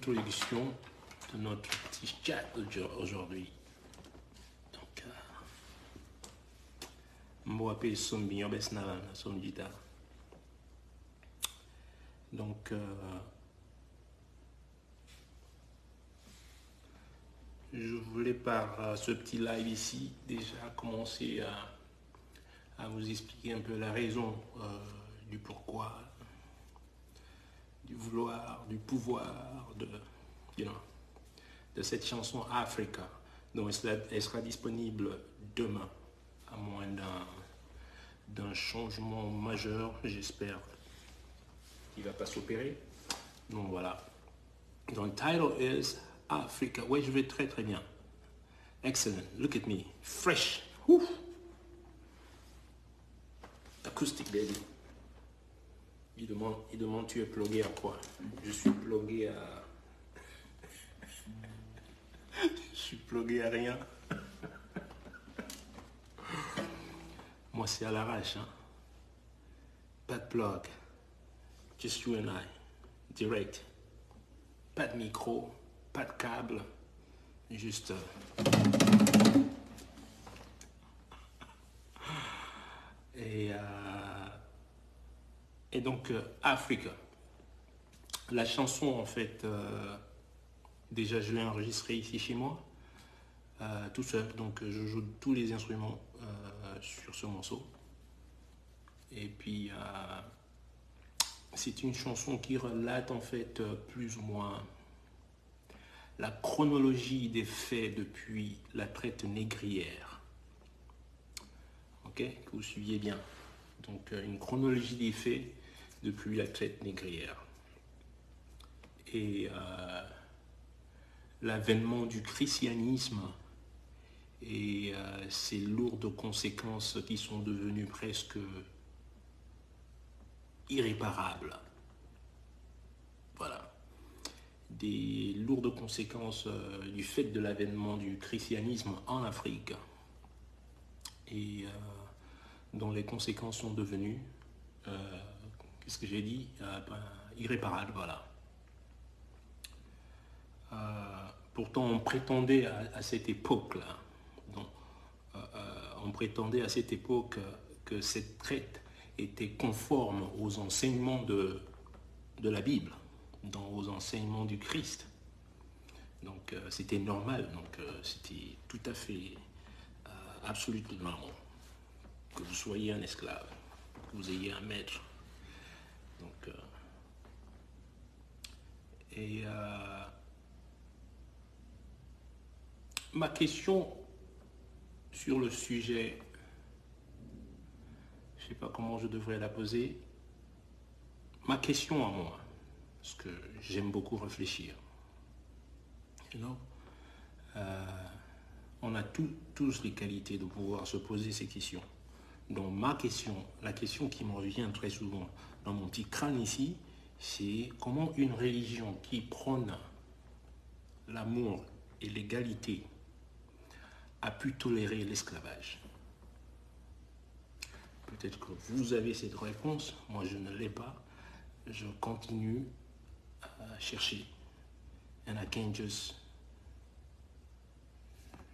introduction de notre petit chat aujourd'hui. Donc, moi, je suis bien son guitare. Donc, je voulais par ce petit live ici déjà commencer à vous expliquer un peu la raison du pourquoi, du vouloir, du pouvoir de cette chanson Africa. Donc elle sera disponible demain, à moins d'un changement majeur, j'espère qu'il ne va pas s'opérer. Donc voilà. Donc title is Africa. Ouais, je vais très très bien. Excellent. Look at me. Fresh. Woo. Acoustic baby. Il demande tu es plugué à quoi? Je suis plugué à... Je suis plugué à rien. Moi c'est à l'arrache. Hein? Pas de plug. Just you and I. Direct. Pas de micro. Pas de câble. Juste... Et donc, Africa. La chanson, en fait, déjà, je l'ai enregistrée ici chez moi, tout seul. Donc, je joue tous les instruments sur ce morceau. Et puis, c'est une chanson qui relate, en fait, plus ou moins la chronologie des faits depuis la traite négrière. Ok, que vous suiviez bien. Donc, une chronologie des faits depuis la traite négrière. Et l'avènement du christianisme et ses lourdes conséquences qui sont devenues presque irréparables. Voilà. Des lourdes conséquences du fait de l'avènement du christianisme en Afrique. Et dont les conséquences sont devenues, qu'est-ce que j'ai dit, irréparables, voilà. Pourtant, on prétendait à cette époque-là, on prétendait à cette époque que cette traite était conforme aux enseignements de la Bible, aux enseignements du Christ. Donc, c'était normal, donc c'était tout à fait absolument normal que vous soyez un esclave, que vous ayez un maître. Donc, ma question sur le sujet, je ne sais pas comment je devrais la poser. Ma question à moi, parce que j'aime beaucoup réfléchir. You know? On a tous les qualités de pouvoir se poser ces questions. Donc ma question, la question qui me revient très souvent dans mon petit crâne ici, c'est comment une religion qui prône l'amour et l'égalité a pu tolérer l'esclavage. Peut-être que vous avez cette réponse, moi je ne l'ai pas. Je continue à chercher. And I can't just...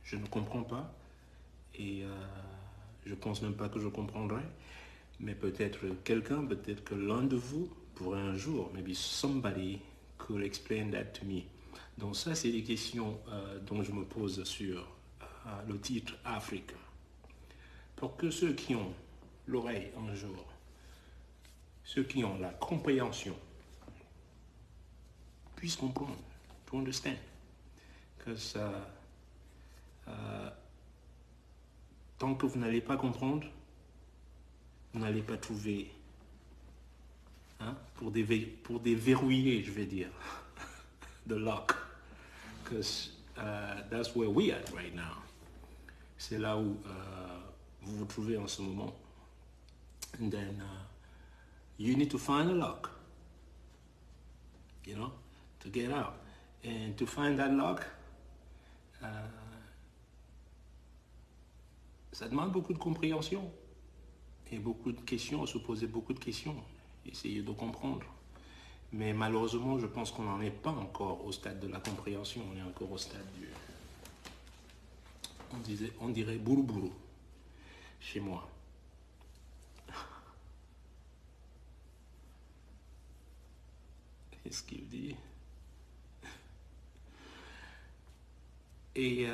Je ne comprends pas. Et je pense même pas que je comprendrai. Mais peut-être quelqu'un, peut-être que l'un de vous pourrait un jour, maybe somebody could explain that to me. Donc ça, c'est des questions dont je me pose sur le titre Africa. Pour que ceux qui ont l'oreille un jour, ceux qui ont la compréhension, puissent comprendre, to understand. Parce que tant que vous n'allez pas comprendre, vous n'allez pas trouver, hein, pour déverrouiller, je vais dire, the lock. Because that's where we are right now. C'est là où vous vous trouvez en ce moment. And then you need to find a lock, you know, to get out. And to find that lock, ça demande beaucoup de compréhension et beaucoup de questions, se poser beaucoup de questions, essayer de comprendre. Mais malheureusement, je pense qu'on n'en est pas encore au stade de la compréhension. On est encore au stade du... On dirait bourou bourou chez moi. Qu'est-ce qu'il dit? Et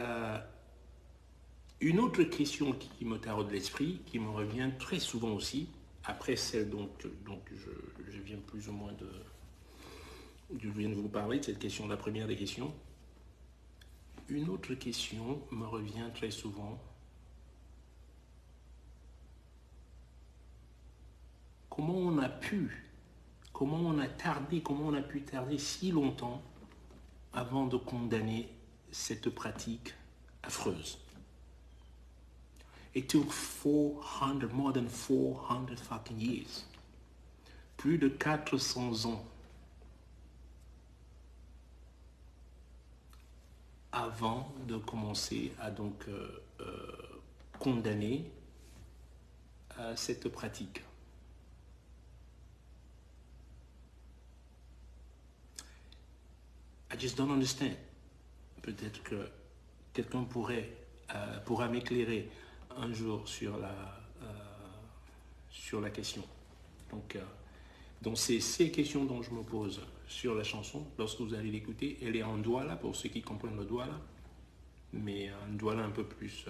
une autre question qui me taraude l'esprit, qui me revient très souvent aussi, après celle dont je viens plus ou moins de... Je viens de vous parler de cette question, la première des questions. Une autre question me revient très souvent. Comment on a pu tarder si longtemps avant de condamner cette pratique affreuse? It took more than 400 fucking years. Plus de 400 ans avant de commencer à donc condamner cette pratique. I just don't understand. Peut-être que quelqu'un pourra m'éclairer un jour sur la question. Donc c'est ces questions dont je me pose sur la chanson. Lorsque vous allez l'écouter, elle est en douala, pour ceux qui comprennent le douala, mais un douala un peu plus...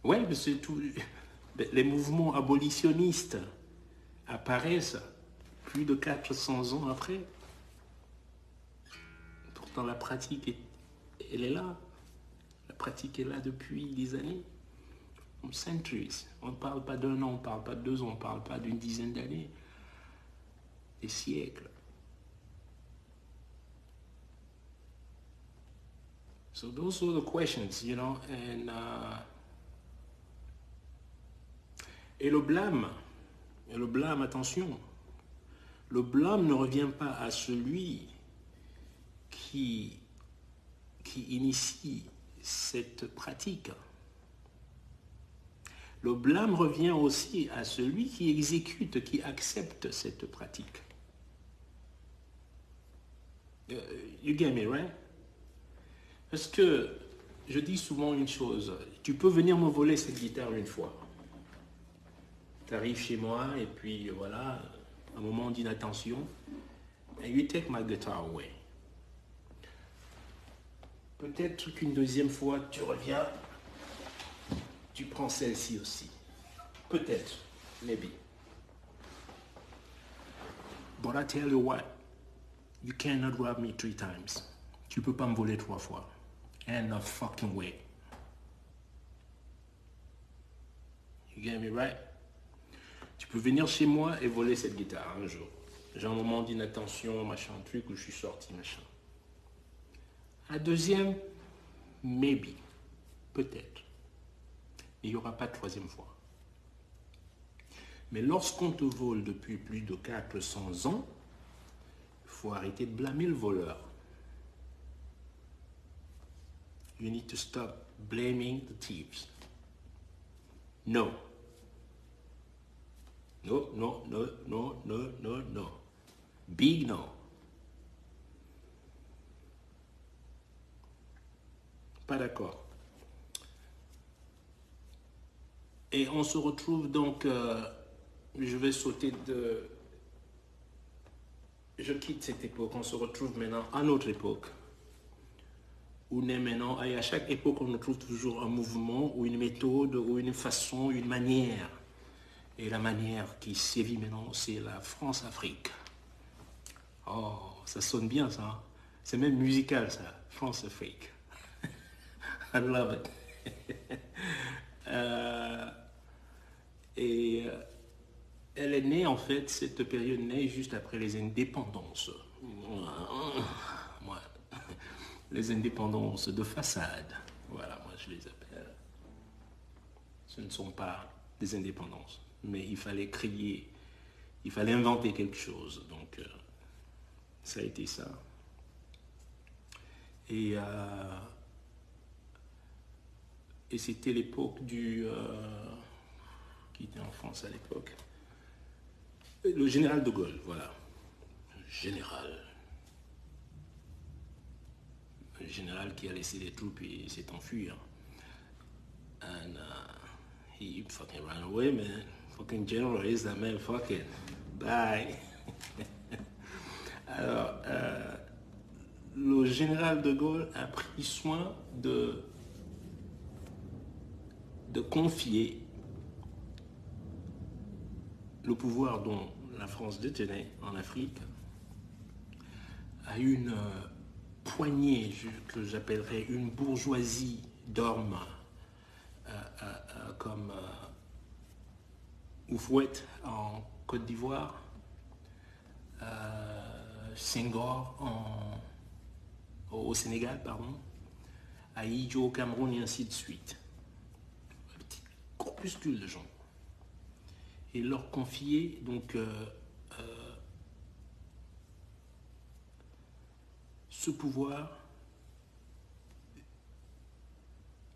ouais, c'est tout. Les mouvements abolitionnistes apparaissent plus de 400 ans après. Pourtant, la pratique, elle est là. La pratique est là depuis des années. Centuries. On ne parle pas d'un an, on ne parle pas de 2 ans, on ne parle pas d'une dizaine d'années. Des siècles. So those are the questions, you know, et le blâme, attention, le blâme ne revient pas à celui qui initie cette pratique. Le blâme revient aussi à celui qui exécute, qui accepte cette pratique. You get me, right? Parce que je dis souvent une chose, tu peux venir me voler cette guitare une fois. Tu arrives chez moi et puis voilà, un moment d'inattention, and you take my guitar away. Peut-être qu'une deuxième fois, tu reviens, tu prends celle-ci aussi. Peut-être, maybe. But I tell you what, you cannot rob me 3 times. Tu peux pas me voler 3 fois. And no fucking way. You get me right? Tu peux venir chez moi et voler cette guitare un jour. J'ai un moment d'inattention, machin, truc, où je suis sorti, machin. La deuxième, maybe, peut-être. Il n'y aura pas de troisième fois. Mais lorsqu'on te vole depuis plus de 400 ans, il faut arrêter de blâmer le voleur. You need to stop blaming the thieves. No. No, no, no, no, no, no, no. Big no. Pas d'accord. Et on se retrouve donc... je vais sauter de... Je quitte cette époque. On se retrouve maintenant à notre époque. Où on est maintenant... Et à chaque époque, on retrouve toujours un mouvement ou une méthode ou une façon, une manière. Et la manière qui sévit maintenant, c'est la France-Afrique. Oh, ça sonne bien ça. Hein? C'est même musical ça. France-Afrique. I love it. Elle est née en fait, cette période née juste après les indépendances. Ouais. Les indépendances de façade. Voilà, moi je les appelle. Ce ne sont pas des indépendances. Mais il fallait créer, il fallait inventer quelque chose. Donc, ça a été ça. Et c'était l'époque du... qui était en France à l'époque. Le général de Gaulle, voilà. Le général qui a laissé les troupes et s'est enfui. Hein. And he fucking ran away, man. Fucking general is that man, fucking. Bye. Alors, le général de Gaulle a pris soin de confier le pouvoir dont la France détenait en Afrique à une poignée que j'appellerais une bourgeoisie d'hommes comme Houphouët en Côte d'Ivoire, Senghor au Sénégal, pardon, Ahidjo au Cameroun et ainsi de suite. Un petit corpuscule de gens. Et leur confier donc ce pouvoir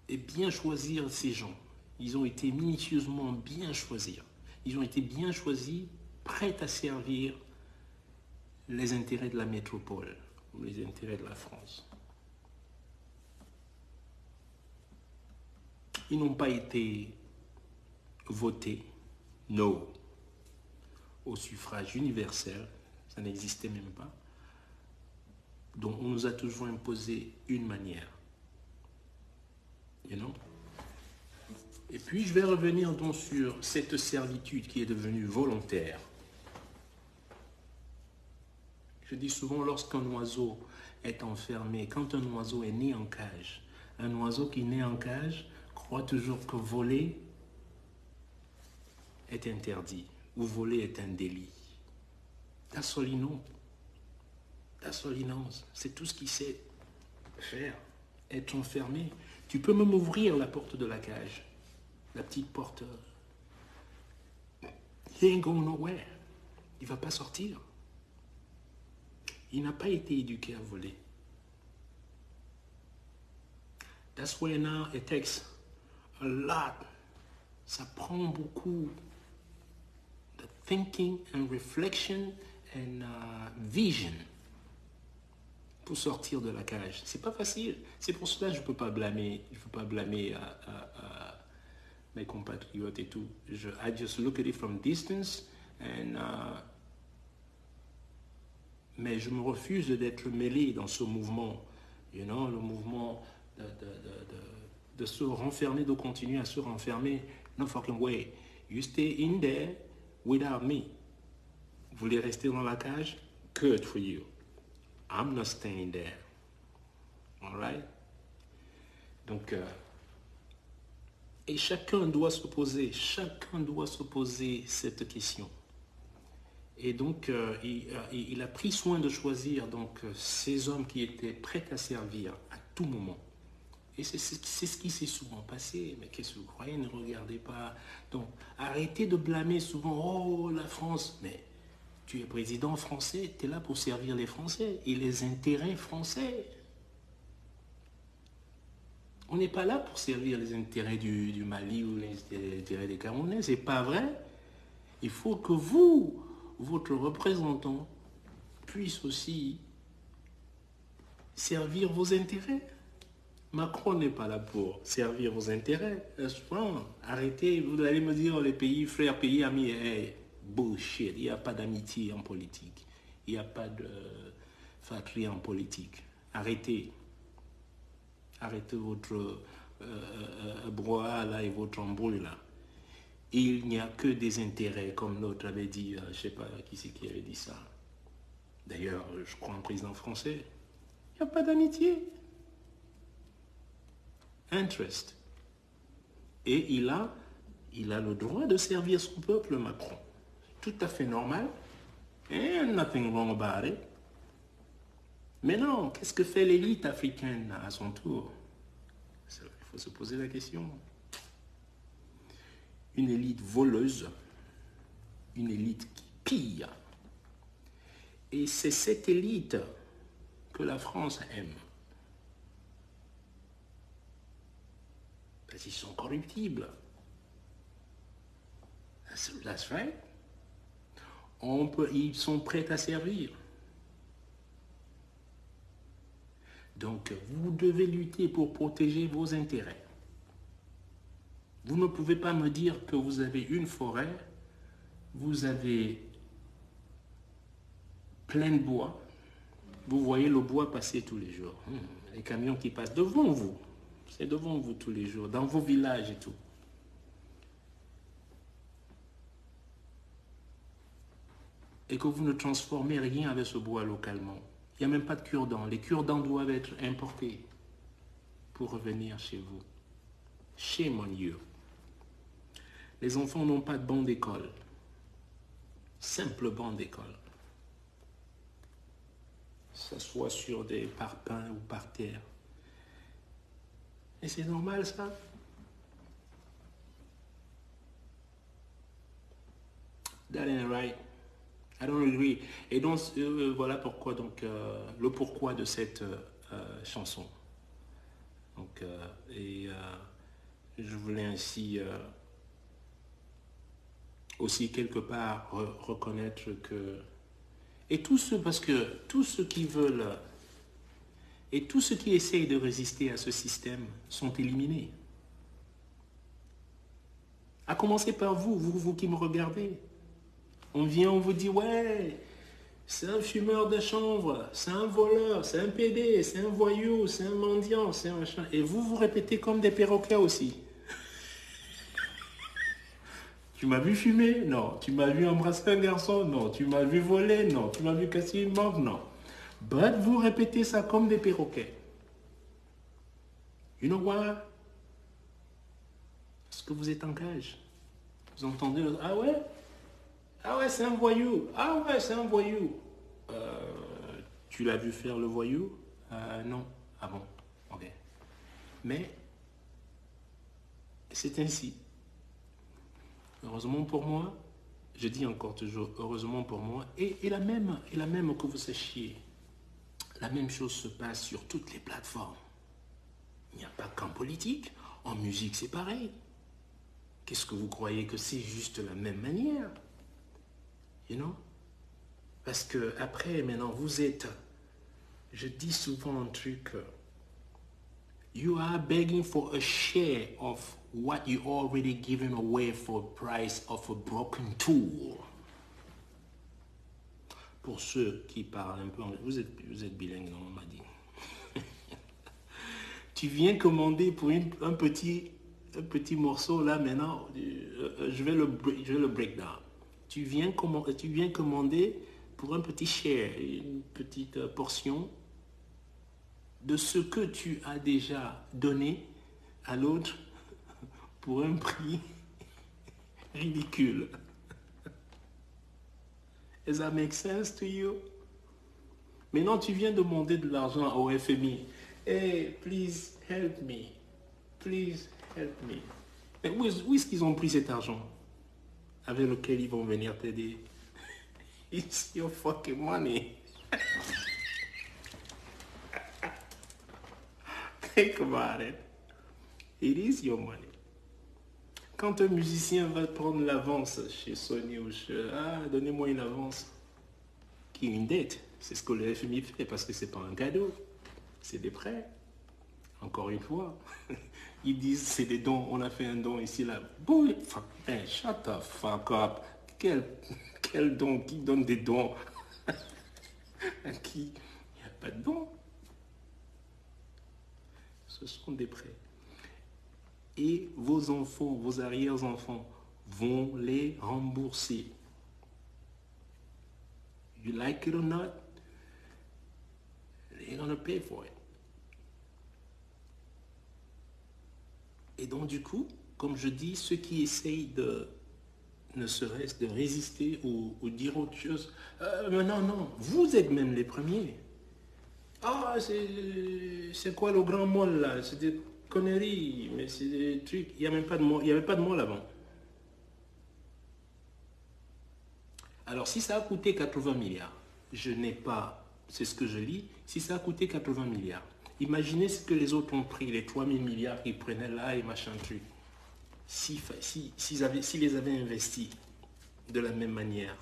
et bien choisir ces gens. Ils ont été minutieusement bien choisis. Ils ont été bien choisis, prêts à servir les intérêts de la métropole, ou les intérêts de la France. Ils n'ont pas été votés, no, au suffrage universel, ça n'existait même pas. Donc on nous a toujours imposé une manière. You know? Et puis je vais revenir donc sur cette servitude qui est devenue volontaire. Je dis souvent, lorsqu'un oiseau est enfermé, quand un oiseau est né en cage, un oiseau qui naît en cage croit toujours que voler est interdit ou voler est un délit. That's all he knows. That's all he knows. C'est tout ce qu'il sait faire, être enfermé. Tu peux même ouvrir la porte de la cage, la petite porte. He ain't going nowhere. Il ne va pas sortir. Il n'a pas été éduqué à voler. That's why now it takes a lot. Ça prend beaucoup de thinking and reflection and vision pour sortir de la cage. C'est pas facile. C'est pour cela que je peux pas blâmer mes compatriotes et tout. I just look at it from distance and mais je me refuse d'être mêlé dans ce mouvement, you know, le mouvement de se renfermer, de continuer à se renfermer. No fucking way. You stay in there without me. Vous voulez rester dans la cage? Good for you. I'm not staying there. All right? Donc, et chacun doit se poser cette question. Et donc, il a pris soin de choisir donc, ces hommes qui étaient prêts à servir à tout moment. Et c'est ce qui s'est souvent passé. Mais qu'est-ce que vous croyez? Ne regardez pas. Donc, arrêtez de blâmer souvent. Oh, la France. Mais tu es président français, tu es là pour servir les Français et les intérêts français. On n'est pas là pour servir les intérêts du Mali ou les intérêts des Camerounais. C'est pas vrai. Il faut que vous, votre représentant, puisse aussi servir vos intérêts. Macron n'est pas là pour servir vos intérêts. Arrêtez, vous allez me dire les pays frères, pays amis, hey, bullshit, il n'y a pas d'amitié en politique. Il n'y a pas de fratrie en politique. Arrêtez. Arrêtez votre brouhaha là et votre embrouille là. Il n'y a que des intérêts, comme l'autre avait dit, je ne sais pas qui c'est qui avait dit ça. D'ailleurs, je crois un président français. Il n'y a pas d'amitié. Interest. Et il a le droit de servir son peuple, Macron. Tout à fait normal. And nothing wrong about it. Mais non, qu'est-ce que fait l'élite africaine à son tour? Il faut se poser la question. Une élite voleuse, une élite qui pille. Et c'est cette élite que la France aime. Parce qu'ils sont corruptibles. That's right. Ils sont prêts à servir. Donc, vous devez lutter pour protéger vos intérêts. Vous ne pouvez pas me dire que vous avez une forêt, vous avez plein de bois, vous voyez le bois passer tous les jours. Les camions qui passent devant vous, c'est devant vous tous les jours, dans vos villages et tout. Et que vous ne transformez rien avec ce bois localement. Il n'y a même pas de cure-dents. Les cure-dents doivent être importés pour revenir chez vous. Shame on you. Les enfants n'ont pas de banc d'école. Simple banc d'école. S'assoit sur des parpaings ou par terre. Et c'est normal ça. That ain't right. I don't agree. Et donc, voilà pourquoi, donc, le pourquoi de cette chanson. Donc, je voulais ainsi aussi quelque part reconnaître que... Et parce que tous ceux qui veulent et tous ceux qui essayent de résister à ce système sont éliminés. À commencer par vous qui me regardez. On vient, on vous dit, ouais, c'est un fumeur de chanvre, c'est un voleur, c'est un PD, c'est un voyou, c'est un mendiant, c'est un machin. Et vous répétez comme des perroquets aussi. Tu m'as vu fumer? Non. Tu m'as vu embrasser un garçon? Non. Tu m'as vu voler? Non. Tu m'as vu casser une banque? Non. But vous répétez ça comme des perroquets. You know why? Parce que vous êtes en cage. Vous entendez le... Ah ouais? Ah ouais, c'est un voyou. Ah ouais, c'est un voyou. Tu l'as vu faire le voyou? Non. Ah bon? Ok. Mais c'est ainsi. Heureusement pour moi, je dis encore toujours, heureusement pour moi, et la même que vous sachiez, la même chose se passe sur toutes les plateformes. Il n'y a pas qu'en politique, en musique c'est pareil. Qu'est-ce que vous croyez que c'est juste la même manière? You know? Parce que après, maintenant, vous êtes, je dis souvent un truc, you are begging for a share of what you already given away for the price of a broken tool. Pour ceux qui parlent un peu anglais, vous êtes bilingue, non, on m'a dit. Tu viens commander pour un petit morceau là maintenant, je vais le break down. Tu viens commander pour un petit share, une petite portion de ce que tu as déjà donné à l'autre pour un prix ridicule. Does that make sense to you? Maintenant, tu viens demander de l'argent au FMI. Hey, please help me. Please help me. Mais où est-ce qu'ils ont pris cet argent avec lequel ils vont venir t'aider? It's your fucking money. Think about it. It is your money. Quand un musicien va prendre l'avance chez Sony ou donnez-moi une avance, qui est une dette, c'est ce que le FMI fait parce que c'est pas un cadeau, c'est des prêts. Encore une fois, ils disent c'est des dons, on a fait un don ici là. Boy, shut the fuck up. Quel don? Qui donne des dons? À qui? Il n'y a pas de don. Ce sont des prêts. Et vos enfants, vos arrière-enfants vont les rembourser. You like it or not, they're gonna pay for it. Et donc du coup, comme je dis, ceux qui essayent ne serait-ce de résister ou dire autre chose, mais non, vous êtes même les premiers. Ah, c'est quoi le grand mall là? C'est des conneries, mais c'est des trucs, il n'y avait pas de mall avant. Alors si ça a coûté 80 milliards, je n'ai pas, c'est ce que je lis, si ça a coûté 80 milliards, imaginez ce que les autres ont pris, les 3000 milliards qu'ils prenaient là et machin truc. S'ils les avaient investis de la même manière.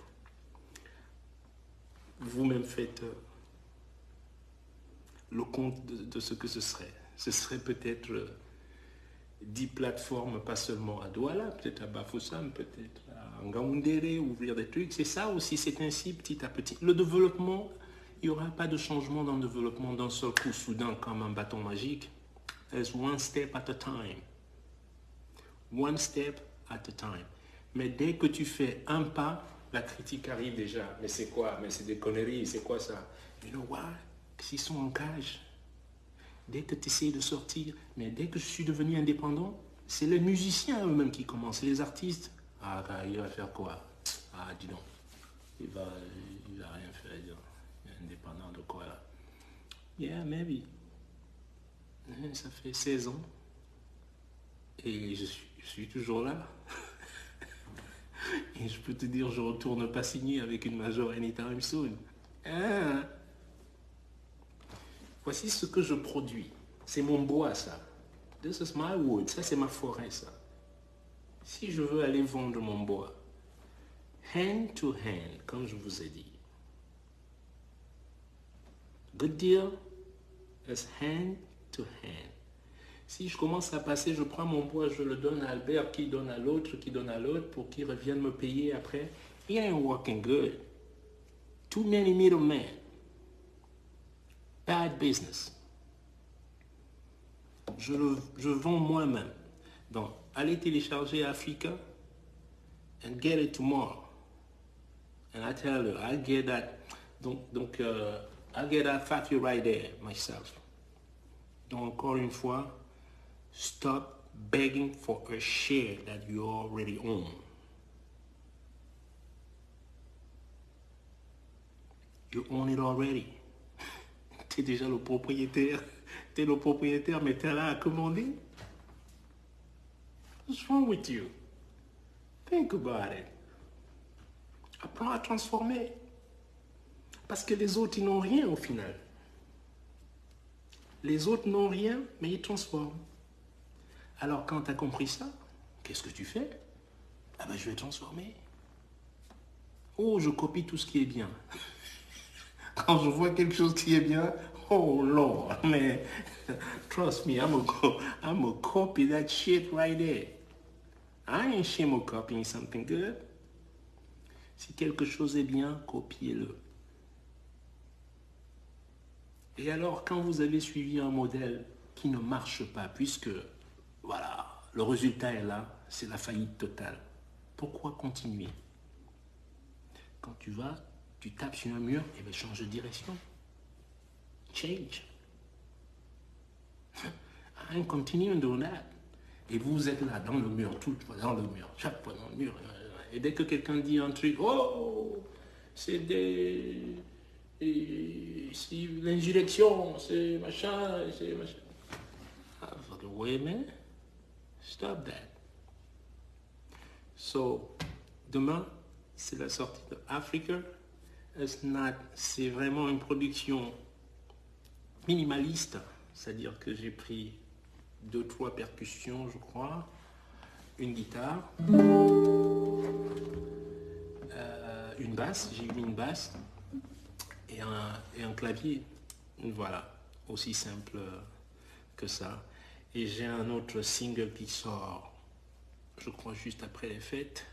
Vous-même faites le compte de ce que ce serait. Ce serait peut-être 10 plateformes, pas seulement à Douala, peut-être à Bafoussam, peut-être à Ngaoundéré, ouvrir des trucs. C'est ça aussi, c'est ainsi petit à petit. Le développement, il n'y aura pas de changement dans le développement d'un seul coup soudain comme un bâton magique. It's one step at a time. One step at a time. Mais dès que tu fais un pas, la critique arrive déjà. Mais c'est quoi? Mais c'est des conneries, c'est quoi ça? You know what? S'ils sont en cage, dès que tu essaies de sortir, mais dès que je suis devenu indépendant, c'est les musiciens eux-mêmes qui commencent, les artistes. Ah, il va faire quoi? Ah, dis donc. Il va rien faire. Indépendant de quoi là? Yeah, maybe. Ça fait 16 ans. Et je suis toujours là. Et je peux te dire, je retourne pas signer avec une major anytime soon. Ah. Voici ce que je produis. C'est mon bois, ça. This is my wood. Ça, c'est ma forêt, ça. Si je veux aller vendre mon bois, hand to hand, comme je vous ai dit. Good deal is hand to hand. Si je commence à passer, je prends mon bois, je le donne à Albert, qui donne à l'autre, pour qu'il revienne me payer après. It ain't working good. Too many middlemen. Bad business. Je vends moi-même. Donc, allez télécharger Africa and get it tomorrow. And I tell you, I get that. Donc, I get that factory right there myself. Donc, encore une fois, stop begging for a share that you already own. You own it already. T'es déjà le propriétaire. T'es le propriétaire, mais t'es là à commander. What's wrong with you? Think about it. Apprends à transformer. Parce que les autres, ils n'ont rien au final. Les autres n'ont rien, mais ils transforment. Alors, quand tu as compris ça, qu'est-ce que tu fais? Ah ben, je vais transformer. Oh, je copie tout ce qui est bien. Quand je vois quelque chose qui est bien, oh Lord, mais trust me, I'm a copy that shit right there. I ain't ashamed of copying something good. Si quelque chose est bien, copiez-le. Et alors, quand vous avez suivi un modèle qui ne marche pas, puisque, voilà, le résultat est là, c'est la faillite totale, pourquoi continuer? Quand tu tapes sur un mur, et bien change de direction. Change. I'm continuing doing that. Et vous êtes là, dans le mur, tout le temps dans le mur, chaque fois dans le mur. Et dès que quelqu'un dit un truc, oh, c'est l'insurrection, c'est machin. Ah, fucking wait, man. Stop that. So, demain, c'est la sortie de Africa. C'est vraiment une production minimaliste. C'est-à-dire que j'ai pris 2-3 percussions, je crois, une guitare, une basse, j'ai mis une basse et un clavier. Voilà, aussi simple que ça. Et j'ai un autre single qui sort, je crois, juste après les fêtes.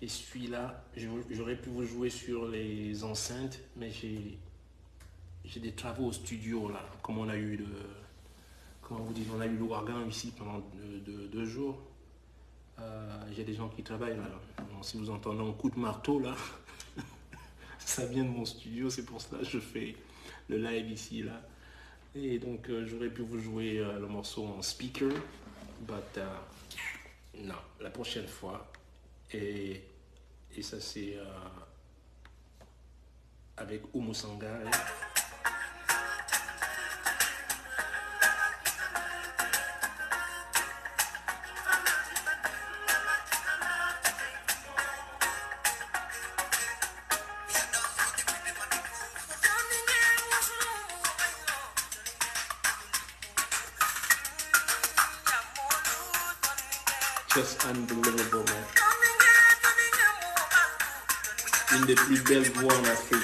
Et celui-là, j'aurais pu vous jouer sur les enceintes, mais j'ai des travaux au studio là, comme on a eu on a eu l'ouragan ici pendant 2 jours. J'ai des gens qui travaillent là. Donc, si vous entendez un coup de marteau là, ça vient de mon studio, c'est pour cela que je fais le live ici là. Et donc j'aurais pu vous jouer le morceau en speaker, but non, la prochaine fois. Et ça c'est avec Oumou Sangare. Just unbelievable, man. une des plus belles voix en Afrique.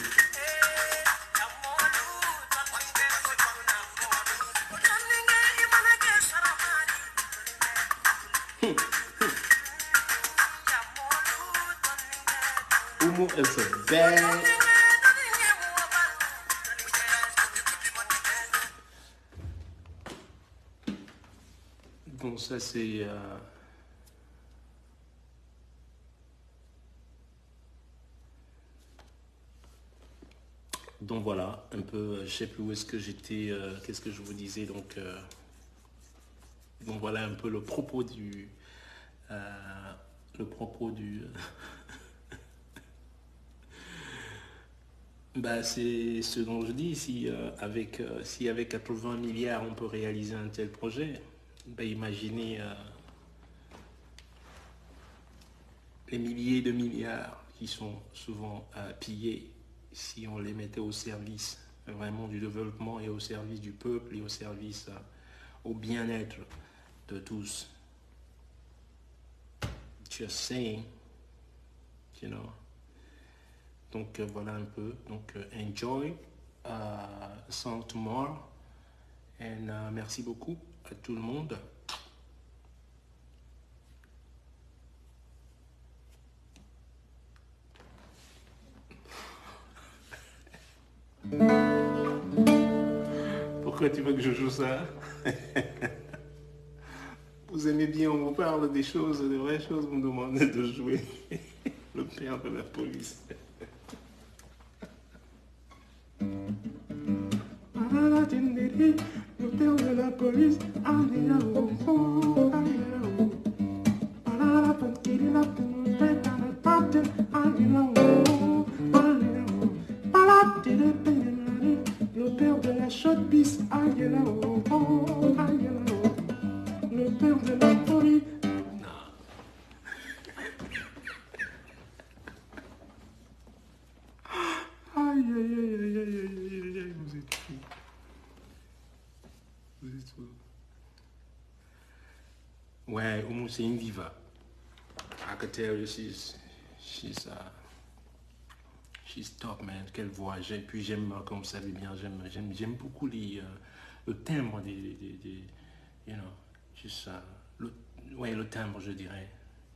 Oumou is a bad. Bon, ça c'est... Donc voilà, un peu, je sais plus où est-ce que j'étais, qu'est-ce que je vous disais, donc voilà un peu le propos du... Bah, c'est ce dont je dis, si avec 80 milliards on peut réaliser un tel projet, bah, imaginez les milliers de milliards qui sont souvent pillés si on les mettait au service vraiment du développement et au service du peuple et au service au bien-être de tous. Just saying, you know. Donc voilà un peu. Donc enjoy Song Tomorrow. Et merci beaucoup à tout le monde. Pourquoi tu veux que je joue ça? Vous aimez bien, on vous parle des choses, des vraies choses, vous me demandez de jouer le père de la police. Le père de la police, le père de la shotpiece, le père de la police. Aïe, aïe, aïe, aïe, aïe, aïe, aïe, vous êtes fous. Vous êtes fous. Ouais, Oumou, c'est une diva. I can tell you she's top, man. Quelle voix. Puis j'aime, comme vous savez bien, j'aime beaucoup le timbre des you know, juste le timbre, je dirais,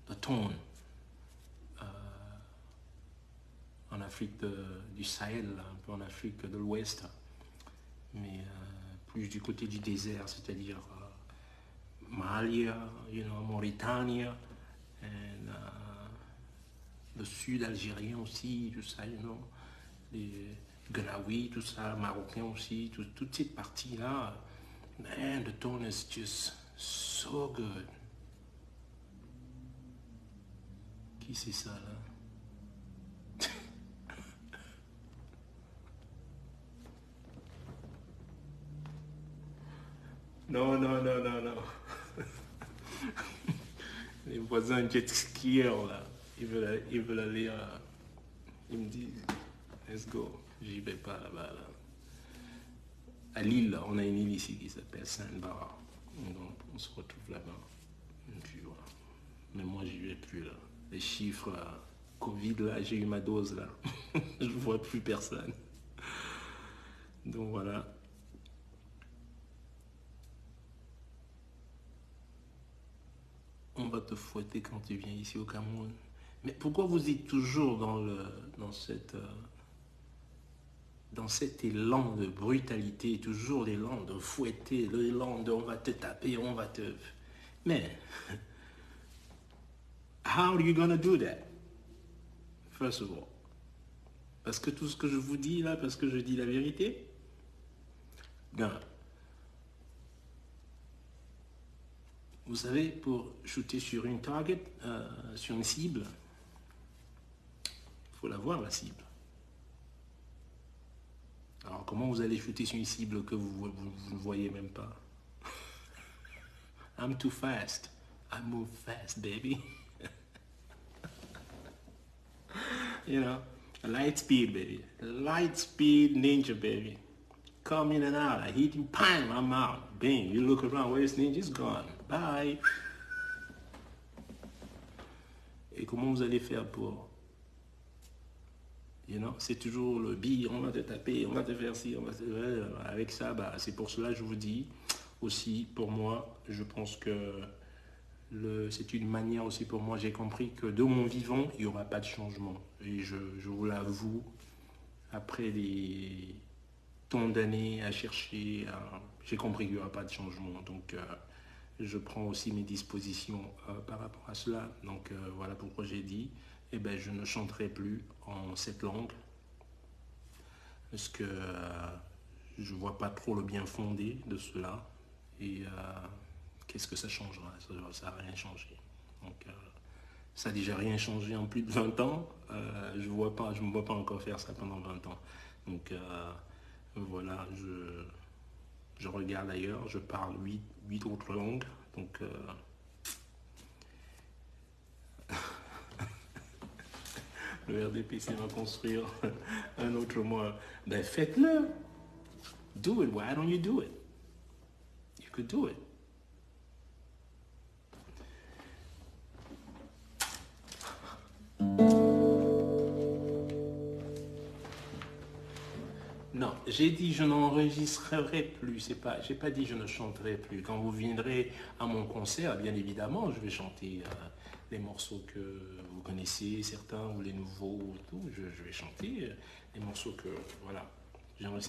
le tone. En Afrique du Sahel, un peu en Afrique de l'Ouest, mais plus du côté du désert, c'est-à-dire Mali, you know, Mauritanie, and, le sud algérien aussi, tout ça, you know, les Gnawi, tout ça, Marocain aussi, toute cette partie-là, man, the tone is just so good. Qui c'est ça, là? Non, non, non, non, non. Les voisins jet skieurs, là, ils veulent aller, ils me disent, let's go. J'y vais pas là-bas, là. À Lille, on a une île ici qui s'appelle Saint-Barre. Donc, on se retrouve là-bas. Puis, voilà. Mais moi, j'y vais plus, là. Les chiffres, Covid, là, j'ai eu ma dose, là. Je ne vois plus personne. Donc, voilà. On va te fouetter quand tu viens ici au Cameroun. Mais pourquoi vous êtes toujours dans cet élan de brutalité, toujours l'élan de fouetter, l'élan de on va te taper, on va te... Mais, how are you gonna do that? First of all. Parce que tout ce que je vous dis là, parce que je dis la vérité, bien, vous savez, pour shooter sur une target, sur une cible, il faut la voir, la cible. Alors, comment vous allez shooter sur une cible que vous ne voyez même pas? I'm too fast. I move fast, baby. You know, light speed, baby. Light speed ninja, baby. Come in and out. I hit him, bam, I'm out. Bang, you look around, where's ninja? It's gone. Bye. Et comment vous allez faire pour You know? C'est toujours le bille, on va te taper, on va te faire ci, on va te... Avec ça, bah, c'est pour cela que je vous dis aussi, pour moi, je pense que c'est une manière aussi pour moi, j'ai compris que de mon vivant, il n'y aura pas de changement. Et je vous l'avoue, après des tant d'années à chercher, j'ai compris qu'il n'y aura pas de changement. Donc, je prends aussi mes dispositions par rapport à cela. Donc, voilà pourquoi j'ai dit, eh ben, je ne chanterai plus en cette langue. Parce que je ne vois pas trop le bien fondé de cela. Et qu'est-ce que ça changera? Ça n'a rien changé. Donc, ça n'a déjà rien changé en plus de 20 ans. Je ne me vois pas encore faire ça pendant 20 ans. Donc, voilà, je regarde ailleurs, je parle 8 autres langues. Donc, le RDPC va construire un autre mois. Ben, faites-le. Do it. Why don't you do it? You could do it. Non, j'ai dit je n'enregistrerai plus. J'ai pas dit je ne chanterai plus. Quand vous viendrez à mon concert, bien évidemment, je vais chanter les morceaux que vous connaissez, certains ou les nouveaux, tout. Je vais chanter les morceaux que voilà.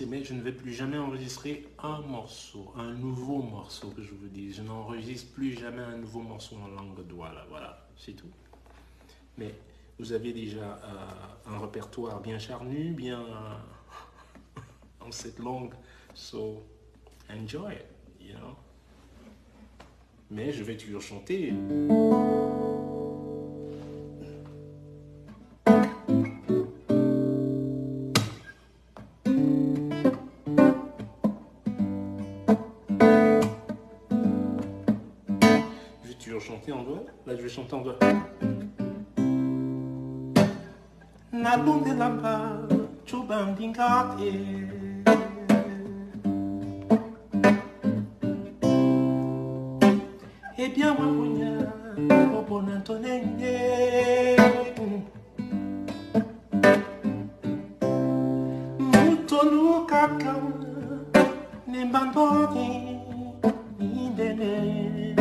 Mais je ne vais plus jamais enregistrer un morceau, un nouveau morceau que je vous dis. Je n'enregistre plus jamais un nouveau morceau en langue de Douala. Voilà, c'est tout. Mais vous avez déjà un répertoire bien charnu, bien en cette langue. So, enjoy it, you know. Mais je vais toujours chanter. Je vais toujours chanter en doigt. Là, je vais chanter en doigt. Na lunde lamba, chubandingate. Eh bien, Wabunya, Obonantonenge. Mutonu kaka, Nembandori, Indene.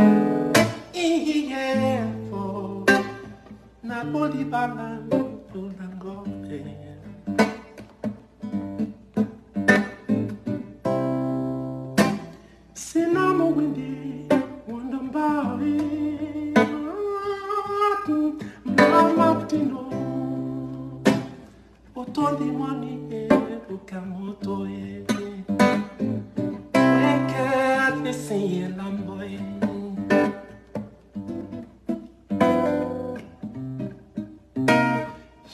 Iyefo, Napoli Balan, Ulangope. Sinamo Windy, Wandambari, Mama Tino, Otondi Mani, Ukamoto, Wake the sea lamboy.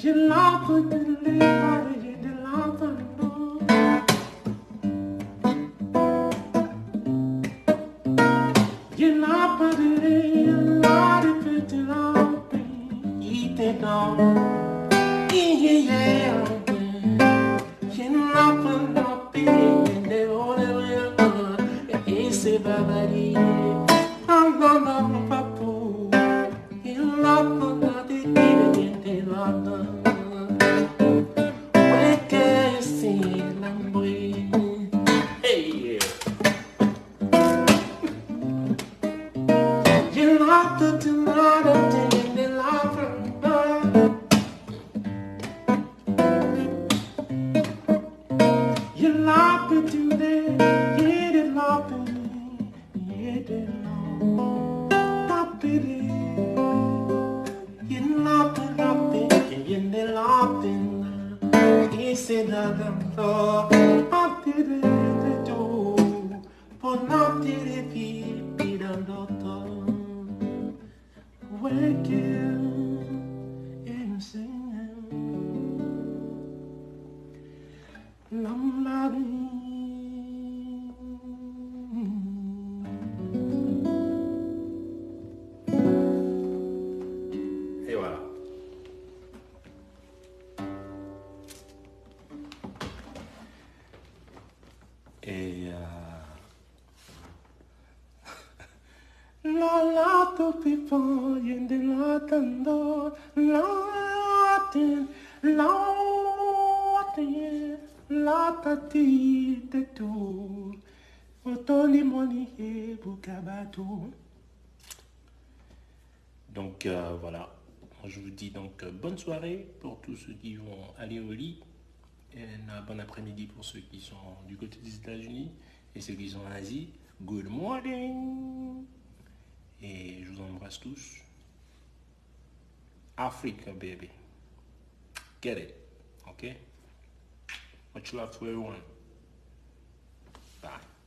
Je l'entends de l'épargne de l'entendre. Je n'ai pas de rien, de petit lampe, il te donne. Je n'ai pas de paix, de rien, et c'est bavarié. En donnant papou, il n'a pas de dire de l'entendre. Et voilà. Et la lato pipo yende latando latin la la petite tout. Otoni moni e bukabato. Donc voilà, je vous dis donc bonne soirée pour tous ceux qui vont aller au lit, et un bon après-midi pour ceux qui sont du côté des États-Unis et ceux qui sont en Asie. Good morning et je vous embrasse tous. Africa baby, get it, okay? Much love to everyone. Bye.